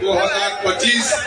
2025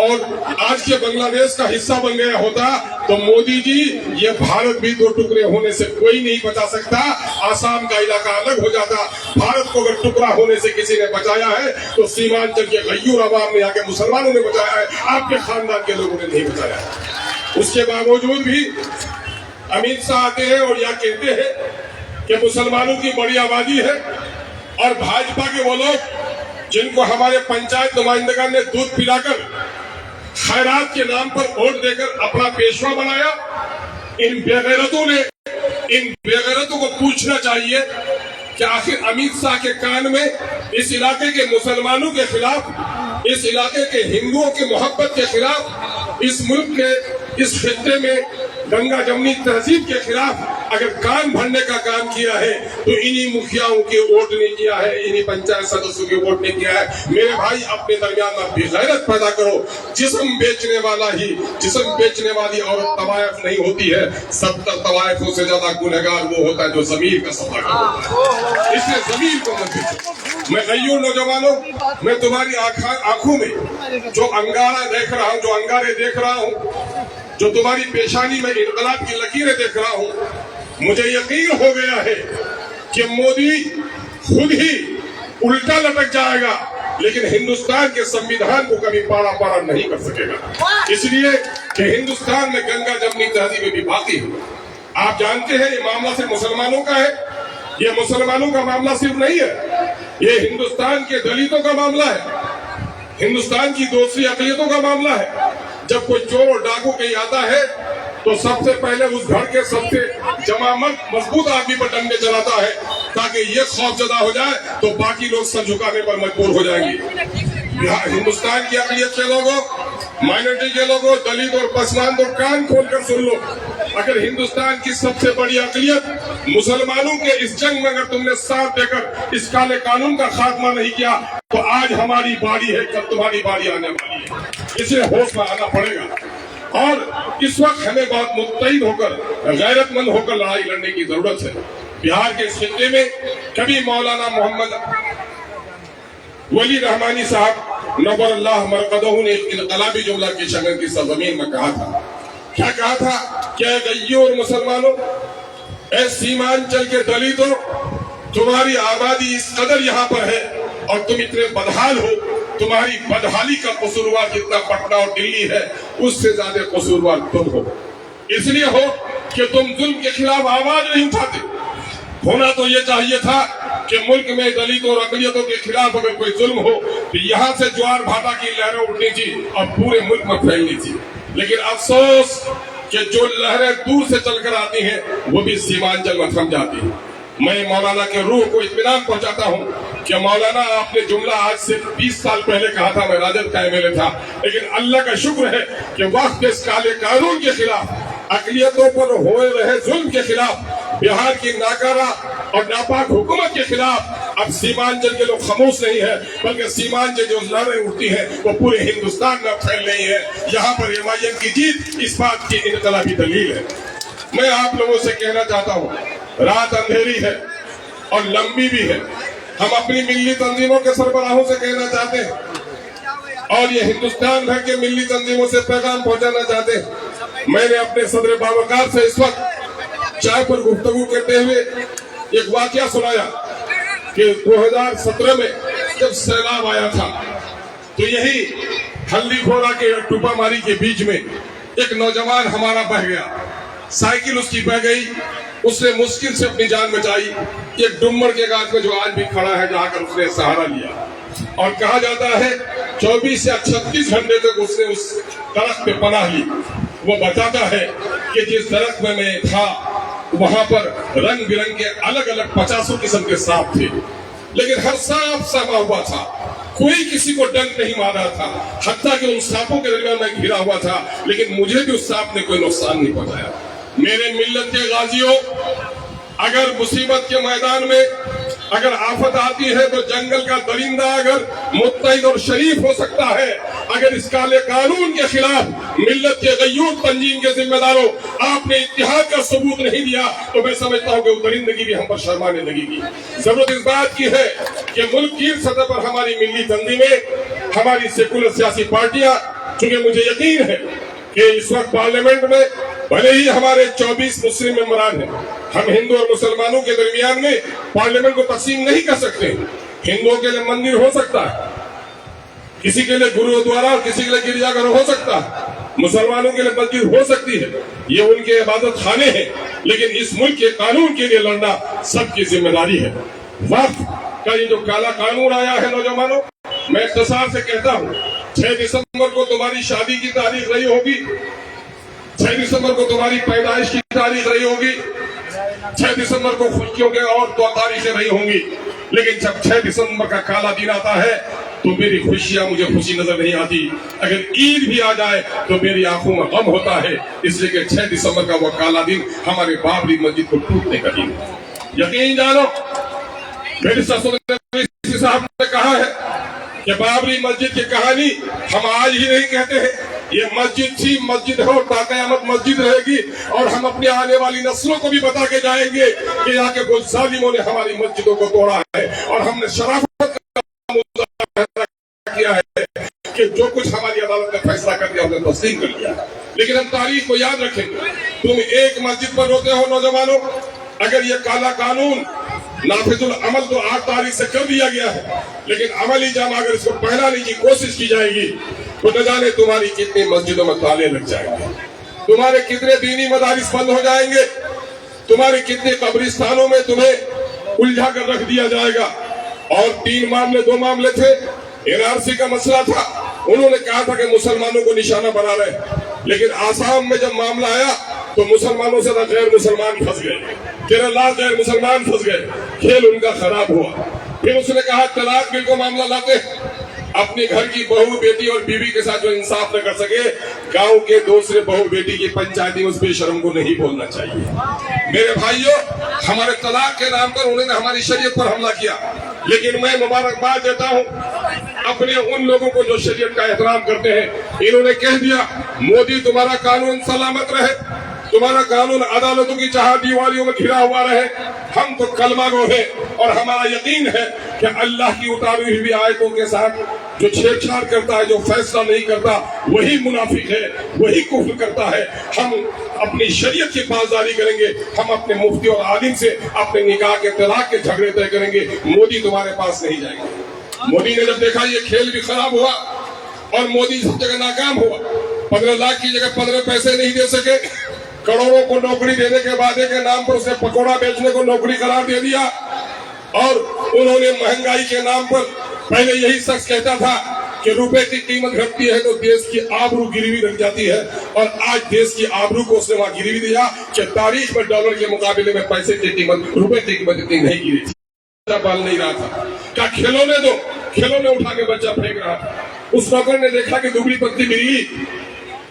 اور آج کے بنگلہ دیش کا حصہ بن گیا ہوتا تو مودی جی یہ بھارت بھی دو ٹکڑے ہونے سے کوئی نہیں بچا سکتا. آسام کا علاقہ الگ ہو جاتا. بھارت کو اگر ٹکڑا ہونے سے کسی نے بچایا ہے تو سیمانچل کے غیور عوام نے, یہاں کے مسلمانوں نے بچایا ہے, آپ کے خاندان کے لوگوں نے نہیں بچایا. اس کے باوجود بھی امت شاہ آتے ہیں اور یہ کہتے ہیں کہ مسلمانوں کی بڑی آبادی ہے اور بھاجپا کے وہ لوگ جن کو ہمارے پنچایت نمائندگان نے دودھ پلا کر خیرات کے نام پر ووٹ دے کر اپنا پیشوا بنایا, ان بے غیرتوں کو پوچھنا چاہیے کہ آخر امت شاہ کے کان میں اس علاقے کے مسلمانوں کے خلاف, اس علاقے کے ہندوؤں کی محبت کے خلاف, اس ملک کے اس خطے میں گنگا جمنی تہذیب کے خلاف اگر کان بھرنے کا کام کیا ہے تو انہی مکھیاؤں کے ووٹ نے کیا ہے, انہی پنچایت سدسیوں کے ووٹ نے کیا ہے. میرے بھائی اپنے درمیان میں بے غیرت پیدا کرو. جسم بیچنے والی عورت طوائف نہیں ہوتی ہے, 70 طوائفوں سے زیادہ گنہگار وہ ہوتا ہے جو ضمیر کا سودا کرتا ہے. اس لیے ضمیر کو مت بیچو. میں غیور نوجوانوں, میں تمہاری آنکھوں میں جو انگارے دیکھ رہا ہوں, جو تمہاری پیشانی میں انقلاب کی لکیریں دیکھ رہا ہوں, مجھے یقین ہو گیا ہے کہ مودی خود ہی الٹا لٹک جائے گا لیکن ہندوستان کے سمویدھان کو کبھی پارا نہیں کر سکے گا. اس لیے کہ ہندوستان میں گنگا جمنی تہذیبیں بھی باقی ہیں. آپ جانتے ہیں یہ معاملہ صرف مسلمانوں کا ہے, یہ مسلمانوں کا معاملہ صرف نہیں ہے, یہ ہندوستان کے دلتوں کا معاملہ ہے, ہندوستان کی دوسری اقلیتوں کا معاملہ ہے. جب کوئی چور اور ڈاکو کہیں آتا ہے تو سب سے پہلے اس گھر کے سب سے مضبوط آدمی پر ڈنڈے چلاتا ہے تاکہ یہ خوف زدہ ہو جائے تو باقی لوگ سر جھکانے پر مجبور ہو جائیں گے. ہندوستان کی اقلیت کے لوگوں, مائنورٹی کے لوگوں, دلت اور پسماندوں, کان کھول کر سن لو. اگر ہندوستان کی سب سے بڑی اقلیت مسلمانوں کے اس جنگ میں اگر تم نے ساتھ دے کر اس کالے قانون کا خاتمہ نہیں کیا تو آج ہماری باری ہے, کل تمہاری باری آنے والی ہے. اسے ہوش میں آنا پڑے گا اور اس وقت ہمیں بہت متحد ہو کر, غیرت مند ہو کر لڑائی لڑنے کی ضرورت ہے. بہار کے اس خطے میں کبھی مولانا محمد ولی رحمانی صاحب نور اللہ مرقدہ نے ایک انقلابی جملہ کی شکل کی سرزمین میں کہا تھا. کیا کہا تھا کہ اے غیور مسلمانوں, اے سیمانچل کے دلتوں, تمہاری آبادی اس قدر یہاں پر ہے اور تم اتنے بدحال ہو, تمہاری بدحالی کا قصوروار جتنا پٹنہ اور دلی ہے اس سے زیادہ قصوروار تم ہو. اس لیے ہو کہ تم ظلم کے خلاف آواز نہیں اٹھاتے. ہونا تو یہ چاہیے تھا کہ ملک میں دلتوں اور اقلیتوں کے خلاف اگر کوئی ظلم ہو تو یہاں سے جوار بھاٹا کی لہریں اٹھنی تھی اور پورے ملک میں پھیلنی تھی. لیکن افسوس کہ جو لہریں دور سے چل کر آتی ہیں وہ بھی سیمانچل میں تھم جاتی ہیں. میں مولانا کے روح کو اطمینان پہنچاتا ہوں کہ مولانا آپ نے جملہ آج سے 20 سال پہلے کہا تھا, میں راجد کا MLA تھا, لیکن اللہ کا شکر ہے کہ وقت اس کالے قانون کے خلاف, اقلیتوں پر ہوئے رہے ظلم کے خلاف, بہار کی ناکارہ اور ناپاک حکومت کے خلاف اب سیمانچل کے لوگ خاموش نہیں ہیں بلکہ سیمانچل جو لہریں اٹھتی ہیں وہ پورے ہندوستان میں پھیل رہی ہے. یہاں پر MIM کی جیت اس بات کی انقلابی دلیل ہے. میں آپ لوگوں سے کہنا چاہتا ہوں, رات اندھیری ہے اور لمبی بھی ہے. ہم اپنی ملی تنظیموں کے سربراہوں سے کہنا چاہتے ہیں اور یہ ہندوستان بھر کے ملی تنظیموں سے پیغام پہنچانا چاہتے ہیں. میں نے اپنے صدر باوقار سے اس وقت چائے پر گفتگو کرتے ہوئے ایک واقعہ سنایا کہ 2017 میں جب سیلاب آیا تھا تو یہی ہلدی کھوڑا کے ٹوپا ماری کے بیچ میں ایک نوجوان ہمارا بہ گیا. سائیکل اس کی بہ گئی, اس نے مشکل سے اپنی جان بچائی. ایک ڈمر کے گاچھ میں جو آج بھی کھڑا ہے جا کر اس نے سہارا لیا اور کہا جاتا ہے 24 یا 36 گھنٹے تک اس نے اس درخت پہ پناہ لی. وہ بتاتا ہے کہ جس درخت میں تھا وہاں پر رنگ برنگ کے الگ الگ 50 قسم کے سانپ تھے, لیکن ہر سانپ سما ہوا تھا, کوئی کسی کو ڈنک نہیں مارا تھا, حتیٰ کہ ان سانپوں کے درمیان میں گھرا ہوا تھا, لیکن مجھے بھی اس سانپ نے کوئی نقصان نہیں پہنچایا. میرے ملت کے غازیوں, اگر مصیبت کے میدان میں اگر آفت آتی ہے تو جنگل کا درندہ اگر متحد اور شریف ہو سکتا ہے, اگر اس کالے قانون کے خلاف ملت کے غیور تنظیم کے ذمہ داروں آپ نے اتحاد کا ثبوت نہیں دیا تو میں سمجھتا ہوں کہ وہ درندگی بھی ہم پر شرمانے لگے گی. ضرورت اس بات کی ہے کہ ملک کی سطح پر ہماری ملی تنظیمیں, ہماری سیکولر سیاسی پارٹیاں چونکہ مجھے یقین ہے کہ اس وقت پارلیمنٹ میں بھلے ہی ہمارے 24 مسلم ممبران ہیں، ہم ہندو اور مسلمانوں کے درمیان میں پارلیمنٹ کو تقسیم نہیں کر سکتے۔ ہندوؤں کے لیے مندر ہو سکتا ہے، کسی کے لیے گرودوارا اور کسی کے لیے گرجا گھر ہو سکتا ہے، مسلمانوں کے لیے مسجد ہو سکتی ہے، یہ ان کے عبادت خانے ہیں، لیکن اس ملک کے قانون کے لیے لڑنا سب کی ذمہ داری ہے۔ وقت کا یہ جو کالا قانون آیا ہے نوجوانوں، میں اختصار سے کہتا ہوں 6 دسمبر کو تمہاری شادی کی تاریخ رہی ہوگی، 6 دسمبر کو تمہاری پیدائش کی تاریخ رہی ہوگی، 6 دسمبر کو خوشیوں کے اور دو تاریخیں رہی ہوں گی، لیکن جب 6 دسمبر کا کالا دن آتا ہے تو میری خوشیاں مجھے خوشی نظر نہیں آتی، اگر عید بھی آ جائے تو میری آنکھوں میں غم ہوتا ہے، اس لیے کہ 6 دسمبر کا وہ کالا دن ہمارے بابری مسجد کو ٹوٹنے کا دن۔ یقین جانو، میرے صاحب نے کہا ہے کہ بابری مسجد کی کہانی ہم آج ہی نہیں کہتے ہیں، یہ مسجد تھی، مسجد ہے اور تا قیامت مسجد رہے گی، اور ہم اپنی آنے والی نسلوں کو بھی بتا کے جائیں گے کہ یہاں کے کچھ ظالموں نے ہماری مسجدوں کو توڑا ہے، اور ہم نے شرافت کا مظاہرہ کیا ہے کہ جو کچھ ہماری عدالت نے فیصلہ کر دیا ہم نے تسلیم کر لیا، لیکن ہم تاریخ کو یاد رکھیں گے۔ تم ایک مسجد پر روتے ہو نوجوانوں، اگر یہ کالا قانون نافذ العمل تو 8 تاریخ سے کر دیا گیا ہے، لیکن عملی جامہ اگر اس کو پہنانے کی کوشش کی جائے گی تو نہ جانے تمہاری کتنی مسجدوں میں تالے لگ جائیں گے، تمہارے کتنے دینی مدارس بند ہو جائیں گے، تمہارے کتنے قبرستانوں میں تمہیں الجھا کر رکھ دیا جائے گا۔ اور 2 معاملے تھے، NRC کا مسئلہ تھا، انہوں نے کہا تھا کہ مسلمانوں کو نشانہ بنا رہے ہیں، لیکن آسام میں جب معاملہ آیا تو مسلمانوں سے غیر مسلمان پھنس گئے، 13 لاکھ غیر مسلمان پھنس گئے، کھیل ان کا خراب ہوا۔ پھر اس نے کہا طلاق بل کو معاملہ لاتے ہیں، اپنے گھر کی بہو بیٹی اور بیوی کے ساتھ جو انصاف نہ کر سکے، گاؤں کے دوسرے بہو بیٹی کی پنچایتی میں اس بے شرم کو نہیں بولنا چاہیے۔ میرے بھائیوں، ہمارے طلاق کے نام پر انہوں نے ہماری شریعت پر حملہ کیا، لیکن میں مبارکباد دیتا ہوں اپنے ان لوگوں کو جو شریعت کا احترام کرتے ہیں۔ انہوں نے کہہ دیا مودی تمہارا قانون سلامت رہے، تمہارا قانون عدالتوں کی چہار دیواریوں میں گھرا ہوا رہے، ہم تو کلمہ گو ہیں اور ہمارا یقین ہے کہ اللہ کی اتاری ہوئی آیتوں کے ساتھ جو چھیڑ چھاڑ کرتا ہے، جو فیصلہ نہیں کرتا، وہی منافق ہے، وہی کفر کرتا ہے۔ ہم اپنی شریعت کی پاسداری کریں گے، ہم اپنے مفتی اور عالم سے اپنے نکاح کے طلاق کے جھگڑے طے کریں گے، مودی تمہارے پاس نہیں جائیں گے۔ مودی نے جب دیکھا یہ کھیل بھی خراب ہوا اور مودی سب جگہ ناکام ہوا، 15 لاکھ کی جگہ 15 پیسے نہیں دے سکے، کروڑوں کو نوکری دینے کے وعدے کے نام پر اسے پکوڑا بیچنے کو نوکری قرار دے دیا، اور انہوں نے مہنگائی کے نام پر، پہلے یہی شخص کہتا تھا کہ روپے کی قیمت گھٹتی ہے تو دیش کی آبرو گروی رکھ جاتی ہے، اور آج دیش کی آبرو کو اس نے وہاں گروی دیا کہ تاریخ میں ڈالر کے مقابلے میں پیسے کی قیمت، روپے کی قیمت اتنی نہیں گری تھی، بال نہیں رہا تھا، کہا کھلونے دو، کھلونے اٹھا کے بچہ پھینک رہا تھا۔ اس نوکر نے دیکھا کہ دبلی پتلی بلی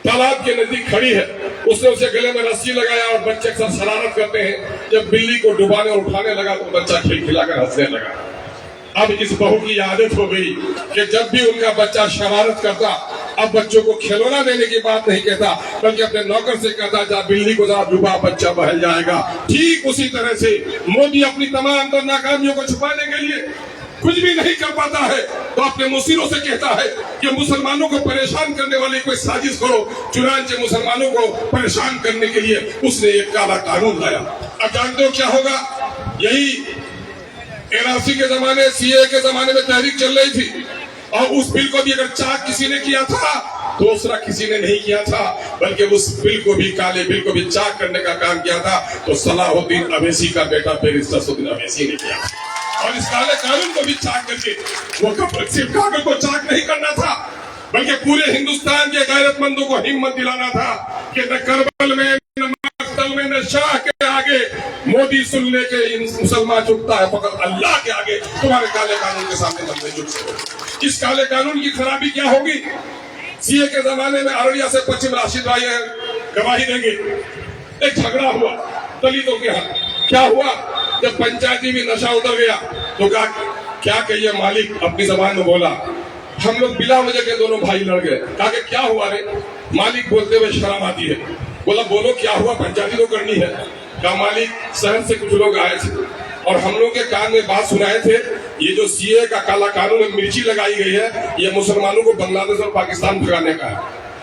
تالاب کے نزدیک کھڑی ہے، اس نے اسے گلے میں رسی لگایا، اور بچے اکثر شرارت کرتے ہیں، جب بلی کو ڈبانے اور اٹھانے لگا تو بچہ کھل کھلا کر ہنسنے لگا۔ اب اس بہو کی عادت ہو گئی کہ جب بھی ان کا بچہ شرارت کرتا، اب بچوں کو کھلونا دینے کی بات نہیں کہتا، بلکہ اپنے نوکر سے کہتا جا بلی کو ذرا ڈبا، بچہ بہل جائے گا۔ ٹھیک اسی طرح سے مودی اپنی تمام تر ناکامیوں کو چھپانے کے لیے کچھ بھی نہیں کر پاتا ہے تو اپنے مصیروں سے کہتا ہے کہ مسلمانوں کو پریشان کرنے والی کوئی سازش کرو، چنانچہ مسلمانوں کو پریشان کرنے کے لیے اس نے ایک کالا قانون لایا۔ اب جانتے ہو کیا ہوگا؟ یہی NRC کے زمانے، CA کے زمانے میں تحریک چل رہی تھی، اور اس بل کو بھی اگر چاک کسی نے کیا تھا دوسرا کسی نے نہیں کیا تھا، بلکہ اس بل کو بھی، کالے بل کو بھی چاک کرنے کا کام کیا تھا تو صلاح الدین اویسی کا بیٹا بیرسٹر صدر اویسی نے کیا، اور اس کالے قانون کو بھی چاک کر کے وہ صرف کاغذ کو چاک نہیں کرنا تھا بلکہ پورے ہندوستان کے غیرت مندوں کو ہمت دلانا تھا کہ نہ کربل میں، نہ مقتل میں، نہ شاہ کے آگے مودی سن لے کے مسلمان جھکتا ہے، فقط اللہ کے آگے تمہارے کالے قانون کے سامنے بندے جھک سکتے۔ اس کالے قانون کی خرابی کیا ہوگی؟ CA کے زمانے میں ارڑیا سے پچھم راشد بھائی گواہی دیں گے، ایک جھگڑا ہوا دلتوں کے ہاں، کیا ہوا؟ جب پنچایتی بھی نشہ اتر گیا تو کہا کیا کہیے مالک، اپنی زبان میں بولا، ہم لوگ بلا وجہ کے دونوں بھائی لڑ گئے، کہا کہ کیا ہوا رے؟ مالک بولتے ہوئے شرم آتی ہے، بولا بولو کیا ہوا، پنچایتی تو کرنی ہے۔ کہا مالک شہر سے کچھ لوگ آئے تھے اور ہم لوگ کے کان میں بات سنائے تھے، یہ جو CA کا کالا قانون میں مرچی لگائی گئی ہے یہ مسلمانوں کو بنگلہ دیش اور پاکستان بھگانے کا ہے۔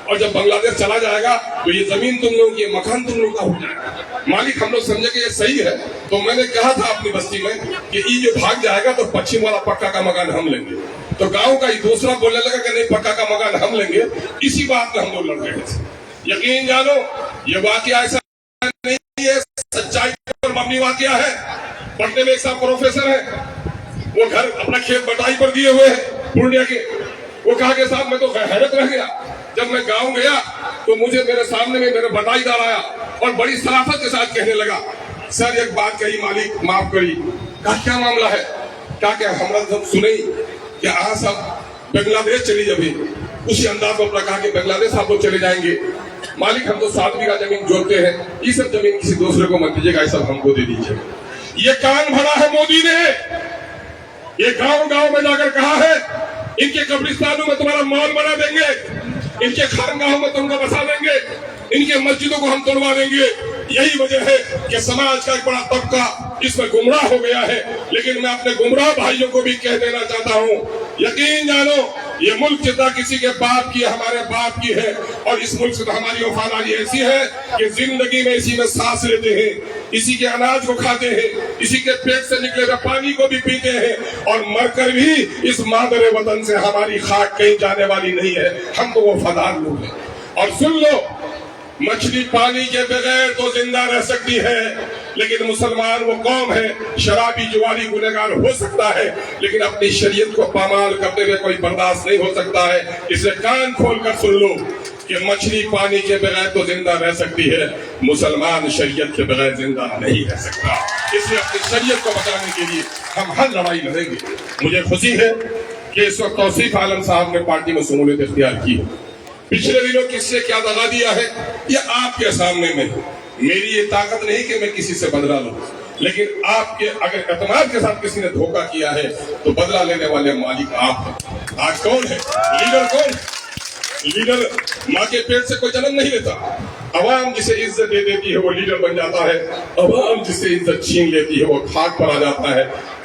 اور جب بنگلہ دیش چلا جائے گا تو یہ زمین تم لوگوں کی، یہ مکان تم لوگوں کا ہو جائے گا۔ مالک ہم لوگ سمجھے کہ یہ صحیح ہے، تو میں نے کہا تھا اپنی بستی میں کہ یہ جو بھاگ جائے گا تو پچھم والا پکا کا مکان ہم لیں گے، تو گاؤں کا یہ دوسرا بولنے لگا کہ نہیں پکا کا مکان ہم لیں گے۔ اسی بات میں ہم لوگ لڑ رہے تھے۔ یقین جانو یہ واقعہ ایسا نہیں ہے، سچائی پر مبنی واقعہ ہے۔ پڑھنے میں ایک صاحب پروفیسر ہے، وہ گھر اپنا کھیت بٹائی پر دیے ہوئے ہیں پورنیہ کے۔ وہ کہا کہ صاحب میں تو حیرت رہ گیا، جب میں گاؤں گیا تو مجھے میرے سامنے میں میرا بٹائی دار آیا اور بڑی صرافت کے ساتھ کہنے لگا، سر ایک بات کہی مالک معاف کری۔ کہا کیا معاملہ ہے؟ کہا کہ ہمارا سب سنئی کہ آج سب بنگلہ دیش چلی جبھی، اسی انداز میں اپنا کہا کہ بنگلہ دیش آپ لوگ چلے جائیں گے، مالک ہم تو 7 بیگھہ زمین جوتے ہیں، یہ سب زمین کسی دوسرے کو مت دیجیے گا، یہ سب ہم کو دے دیجیے۔ یہ کان بھرا ہے مودی نے، یہ گاؤں گاؤں میں جا کر کہا ہے ان کے قبرستانوں میں تمہارا مال بنا دیں گے، ان کے خانقاہوں میں تم کو بسا دیں گے، ان کے مسجدوں کو ہم توڑوا دیں گے۔ یہی وجہ ہے کہ سماج کا ایک بڑا طبقہ اس میں گمراہ ہو گیا ہے۔ لیکن میں اپنے گمراہ بھائیوں کو بھی کہہ دینا چاہتا ہوں، یقین جانو یہ ملک جتنا کسی کے باپ کی، ہمارے باپ کی ہے، اور اس ملک سے تو ہماری وفاداری ایسی ہے کہ زندگی میں اسی میں سانس لیتے ہیں، اسی کے اناج کو کھاتے ہیں، اسی کے پیٹ سے نکلے ہوئے پانی کو بھی پیتے ہیں، اور مر کر بھی اس مادر وطن سے ہماری خاک کہیں جانے والی نہیں ہے۔ ہم تو وفادار لوگ ہیں۔ اور سن لو، مچھلی پانی کے بغیر تو زندہ رہ سکتی ہے، لیکن مسلمان وہ قوم ہے، شرابی جواری گنہگار ہو سکتا ہے، لیکن اپنی شریعت کو پامال کرتے ہوئے کوئی برداشت نہیں ہو سکتا ہے۔ اسے کان کھول کر سن لو کہ مچھلی پانی کے بغیر تو زندہ رہ سکتی ہے، مسلمان شریعت کے بغیر زندہ نہیں رہ سکتا۔ اس لیے اپنی شریعت کو بچانے کے لیے ہم ہر لڑائی لڑیں گے۔ مجھے خوشی ہے کہ اس وقت توصیف عالم صاحب نے پارٹی میں شمولیت اختیار کی ہے۔ پچھلے دنوں کس سے کیا دغا دیا ہے یہ آپ کے سامنے میں، میری یہ طاقت نہیں کہ میں کسی سے بدلہ لوں، لیکن آپ کے اگر اعتماد کے ساتھ کسی نے دھوکہ کیا ہے تو بدلہ لینے والے مالک آپ ہیں۔ آج کون ہے لیڈر؟ کون لیڈر؟ ماں کے پیٹ سے کوئی جنم نہیں لیتا۔ عوام جسے عزت دے دیتی ہے وہ لیڈر بن جاتا ہے، عوام جسے عزت چھین لیتی ہے وہ خاک پر آ جاتا ہے۔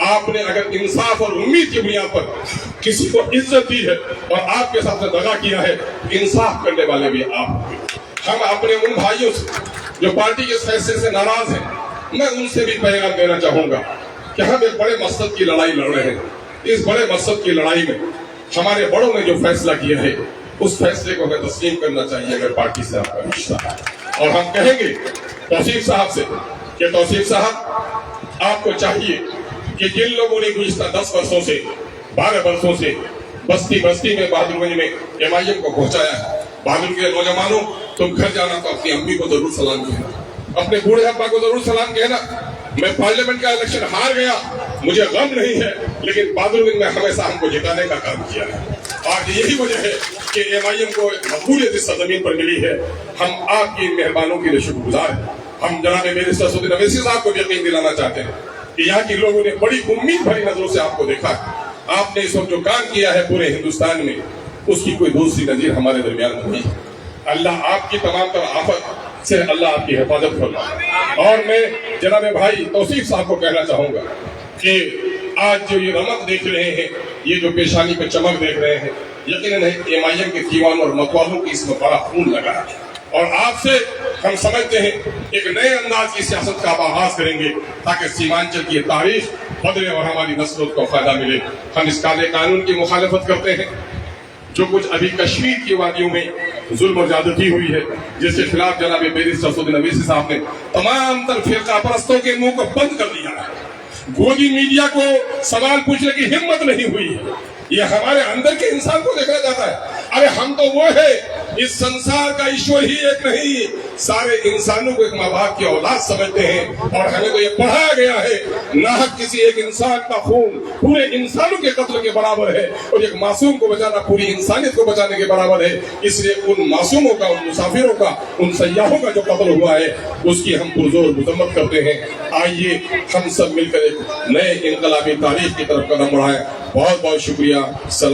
آپ نے اگر انصاف اور امید کی بنیاد پر کسی کو عزت دی ہے اور آپ کے ساتھ دغا کیا ہے، انصاف کرنے والے بھی آپ۔ ہم اپنے ان بھائیوں سے جو پارٹی کے فیصلے سے ناراض ہیں، میں ان سے بھی پیغام دینا چاہوں گا کہ ہم ایک بڑے مقصد کی لڑائی لڑ رہے ہیں۔ اس بڑے مقصد کی لڑائی میں ہمارے بڑوں نے جو فیصلہ کیا ہے اس فیصلے کو ہمیں تسلیم کرنا چاہیے اگر پارٹی سے آپ کا رشتہ ہے۔ اور ہم کہیں گے توصیف صاحب سے کہ توصیف صاحب آپ کو چاہیے کہ جن لوگوں نے گزشتہ 10 برسوں سے 12 برسوں سے بستی بستی میں بہادر گنج میں MIM کو پہنچایا ہے، بہادر کے نوجوانوں تم گھر جانا تو اپنی امی کو ضرور سلام کہنا، اپنے بوڑھے ابا کو ضرور سلام کہنا۔ میں پارلیمنٹ کا الیکشن ہار گیا، مجھے غم نہیں ہے، لیکن بہادر گنج میں ہمیشہ ہم کو جتانے کا کام کیا ہے۔ آج یہی وجہ ہے کہ MIM کو مقبولیت اس سرزمین پر ملی ہے۔ ہم آپ کی مہربانوں کے لیے شکر گزار ہیں۔ ہم جناب بیرسٹر اسدالدین اویسی صاحب کو بھی یقین دلانا چاہتے ہیں کہ یہاں کی لوگوں نے بڑی امید بھری نظروں سے آپ کو دیکھا ہے۔ آپ نے اس وقت جو کام کیا ہے پورے ہندوستان میں، اس کی کوئی دوسری نظیر ہمارے درمیان نہیں ہے۔ اللہ آپ کی تمام تر آفت سے اللہ آپ کی حفاظت فرمائے۔ اور میں جناب بھائی توصیف صاحب کو کہنا چاہوں گا کہ آج جو یہ رمق دیکھ رہے ہیں، یہ جو پیشانی پہ چمک دیکھ رہے ہیں، یقیناً MIM کے دیوانوں اور متوالوں کی اس میں بڑا خون لگا ہے، اور آپ سے ہم سمجھتے ہیں ایک نئے انداز کی سیاست کا آغاز کریں گے تاکہ سیمانچل کی تاریخ بدلے اور ہماری نسلوں کو فائدہ ملے۔ ہم اس قانون کی مخالفت کرتے ہیں جو کچھ ابھی کشمیر کی وادیوں میں ظلم اور زیادتی ہوئی ہے، جس کے خلاف جناب بیرسٹر اسدالدین اویسی صاحب نے تمام تر فرقہ پرستوں کے منہ کو بند کر دیا ہے۔ گودی میڈیا کو سوال پوچھنے کی ہمت نہیں ہوئی ہے۔ یہ ہمارے اندر کے انسان کو دیکھا جاتا ہے۔ ارے ہم تو وہ ہے، اس سنسار کا ایشور ہی ایک نہیں، سارے انسانوں کو ایک ماں باپ کی اولاد سمجھتے ہیں، اور ہمیں تو یہ پڑھایا گیا ہے ناحق کسی ایک انسان کا خون پورے انسانوں کے قتل کے برابر ہے، اور ایک معصوم کو بچانا پوری انسانیت کو بچانے کے برابر ہے۔ اس لیے ان معصوموں کا، ان مسافروں کا، ان سیاحوں کا جو قتل ہوا ہے اس کی ہم پرزور مذمت کرتے ہیں۔ آئیے ہم سب مل کر ایک نئے انقلابی تاریخ کی طرف قدم بڑھائیں۔ بہت بہت شکریہ۔ سلام۔